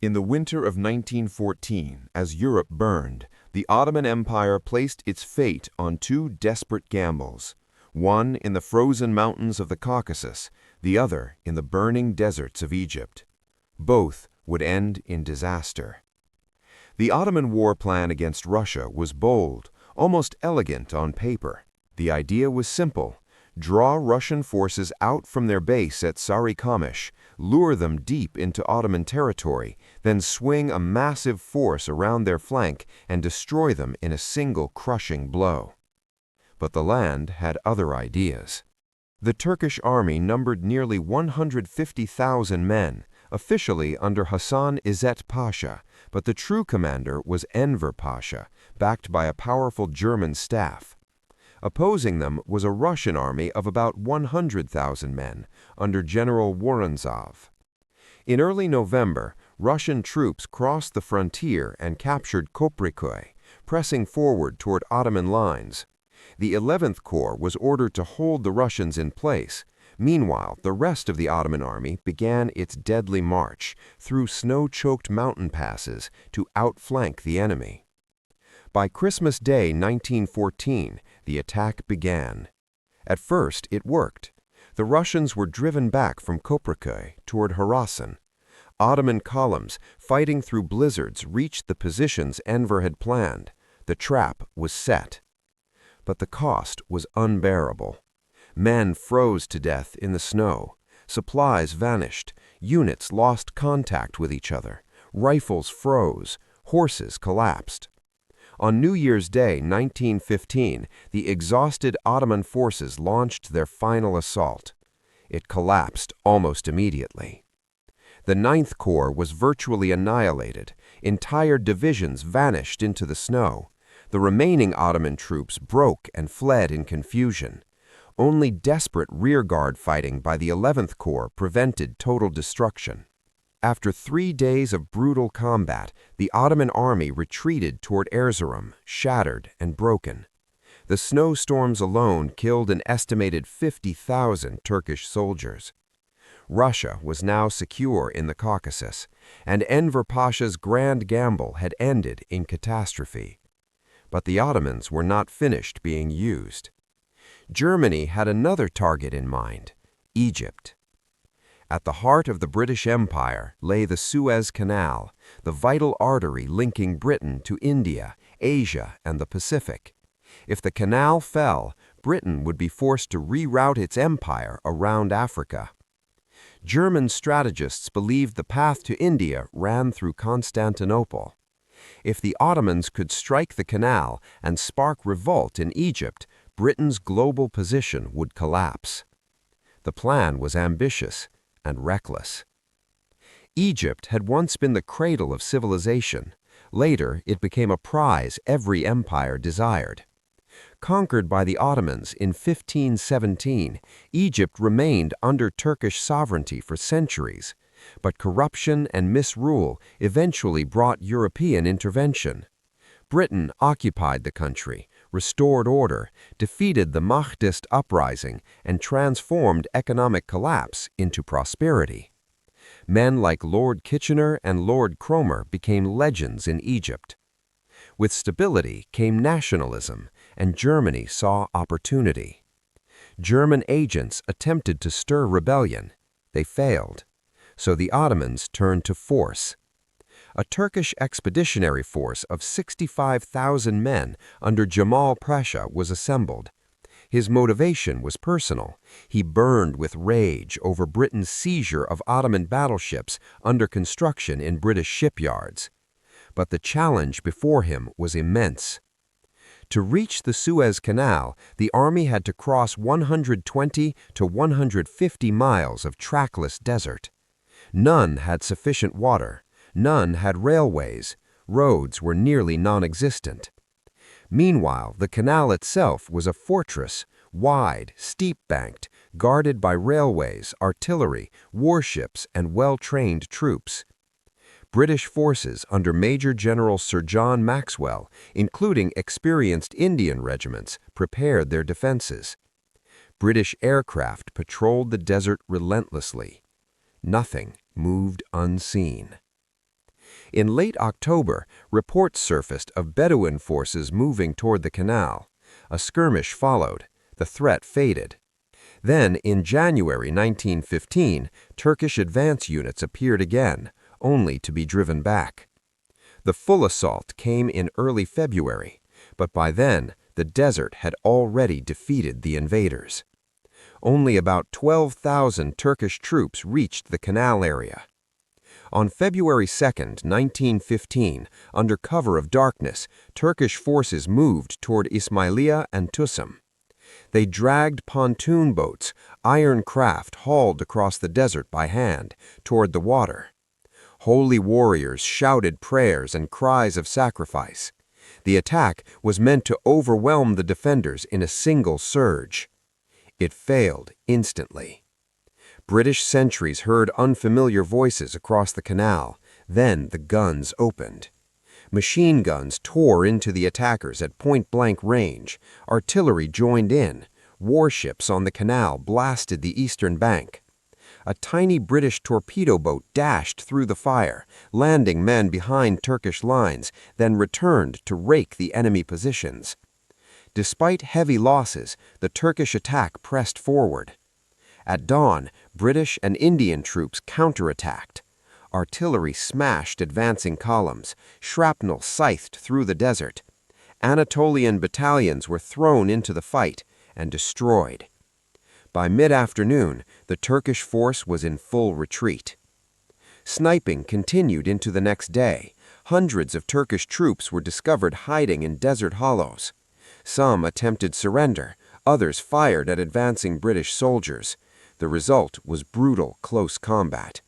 In the winter of 1914, as Europe burned, the Ottoman Empire placed its fate on two desperate gambles, one in the frozen mountains of the Caucasus, the other in the burning deserts of Egypt. Both would end in disaster. The Ottoman war plan against Russia was bold, almost elegant on paper. The idea was simple: draw Russian forces out from their base at Sarıkamış, lure them deep into Ottoman territory, then swing a massive force around their flank and destroy them in a single crushing blow. But the land had other ideas. The Turkish army numbered nearly 150,000 men, officially under Hasan İzzet Pasha, but the true commander was Enver Pasha, backed by a powerful German staff. Opposing them was a Russian army of about 100,000 men, under General Vorontsov. In early November, Russian troops crossed the frontier and captured Köprüköy, pressing forward toward Ottoman lines. The 11th Corps was ordered to hold the Russians in place. Meanwhile, the rest of the Ottoman army began its deadly march through snow-choked mountain passes to outflank the enemy. By Christmas Day 1914, the attack began. At first, it worked. The Russians were driven back from Köprüköy toward Horasan. Ottoman columns, fighting through blizzards, reached the positions Enver had planned. The trap was set. But the cost was unbearable. Men froze to death in the snow. Supplies vanished. Units lost contact with each other. Rifles froze. Horses collapsed. On New Year's Day 1915, the exhausted Ottoman forces launched their final assault. It collapsed almost immediately. The 9th Corps was virtually annihilated. Entire divisions vanished into the snow. The remaining Ottoman troops broke and fled in confusion. Only desperate rearguard fighting by the 11th Corps prevented total destruction. After 3 days of brutal combat, the Ottoman army retreated toward Erzurum, shattered and broken. The snowstorms alone killed an estimated 50,000 Turkish soldiers. Russia was now secure in the Caucasus, and Enver Pasha's grand gamble had ended in catastrophe. But the Ottomans were not finished being used. Germany had another target in mind: Egypt. At the heart of the British Empire lay the Suez Canal, the vital artery linking Britain to India, Asia, and the Pacific. If the canal fell, Britain would be forced to reroute its empire around Africa. German strategists believed the path to India ran through Constantinople. If the Ottomans could strike the canal and spark revolt in Egypt, Britain's global position would collapse. The plan was ambitious and reckless. Egypt had once been the cradle of civilization. Later, it became a prize every empire desired. Conquered by the Ottomans in 1517, Egypt remained under Turkish sovereignty for centuries, but corruption and misrule eventually brought European intervention. Britain occupied the country, restored order, defeated the Mahdist uprising, and transformed economic collapse into prosperity. Men like Lord Kitchener and Lord Cromer became legends in Egypt. With stability came nationalism, and Germany saw opportunity. German agents attempted to stir rebellion. They failed. So the Ottomans turned to force. A Turkish expeditionary force of 65,000 men under Cemal Pasha was assembled. His motivation was personal. He burned with rage over Britain's seizure of Ottoman battleships under construction in British shipyards. But the challenge before him was immense. To reach the Suez Canal, the army had to cross 120 to 150 miles of trackless desert. None had sufficient water. None had railways. Roads were nearly non-existent. Meanwhile, the canal itself was a fortress, wide, steep-banked, guarded by railways, artillery, warships, and well-trained troops. British forces under Major General Sir John Maxwell, including experienced Indian regiments, prepared their defenses. British aircraft patrolled the desert relentlessly. Nothing moved unseen. In late October, reports surfaced of Bedouin forces moving toward the canal. A skirmish followed. The threat faded. Then, in January 1915, Turkish advance units appeared again, only to be driven back. The full assault came in early February, but by then, the desert had already defeated the invaders. Only about 12,000 Turkish troops reached the canal area. On February 2, 1915, under cover of darkness, Turkish forces moved toward Ismailia and Tusum. They dragged pontoon boats, iron craft hauled across the desert by hand, toward the water. Holy warriors shouted prayers and cries of sacrifice. The attack was meant to overwhelm the defenders in a single surge. It failed instantly. British sentries heard unfamiliar voices across the canal. Then the guns opened. Machine guns tore into the attackers at point-blank range. Artillery joined in. Warships on the canal blasted the eastern bank. A tiny British torpedo boat dashed through the fire, landing men behind Turkish lines, then returned to rake the enemy positions. Despite heavy losses, the Turkish attack pressed forward. At dawn, British and Indian troops counterattacked. Artillery smashed advancing columns. Shrapnel scythed through the desert. Anatolian battalions were thrown into the fight and destroyed. By mid-afternoon, the Turkish force was in full retreat. Sniping continued into the next day. Hundreds of Turkish troops were discovered hiding in desert hollows. Some attempted surrender, others fired at advancing British soldiers. The result was brutal close combat.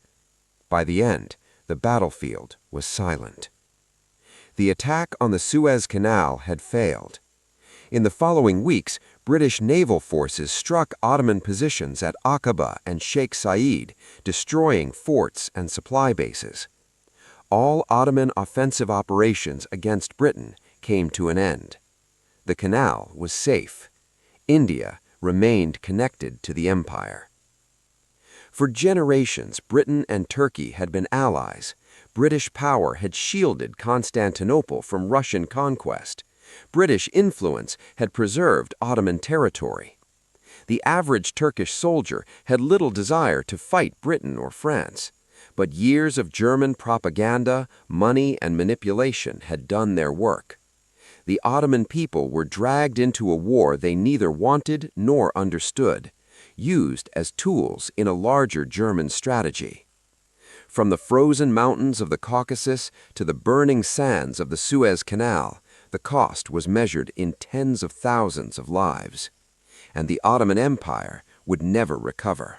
By the end, the battlefield was silent. The attack on the Suez Canal had failed. In the following weeks, British naval forces struck Ottoman positions at Aqaba and Sheikh Zayed, destroying forts and supply bases. All Ottoman offensive operations against Britain came to an end. The canal was safe. India remained connected to the empire. For generations, Britain and Turkey had been allies. British power had shielded Constantinople from Russian conquest. British influence had preserved Ottoman territory. The average Turkish soldier had little desire to fight Britain or France, but years of German propaganda, money, and manipulation had done their work. The Ottoman people were dragged into a war they neither wanted nor understood, used as tools in a larger German strategy. From the frozen mountains of the Caucasus to the burning sands of the Suez Canal, the cost was measured in tens of thousands of lives. And the Ottoman Empire would never recover.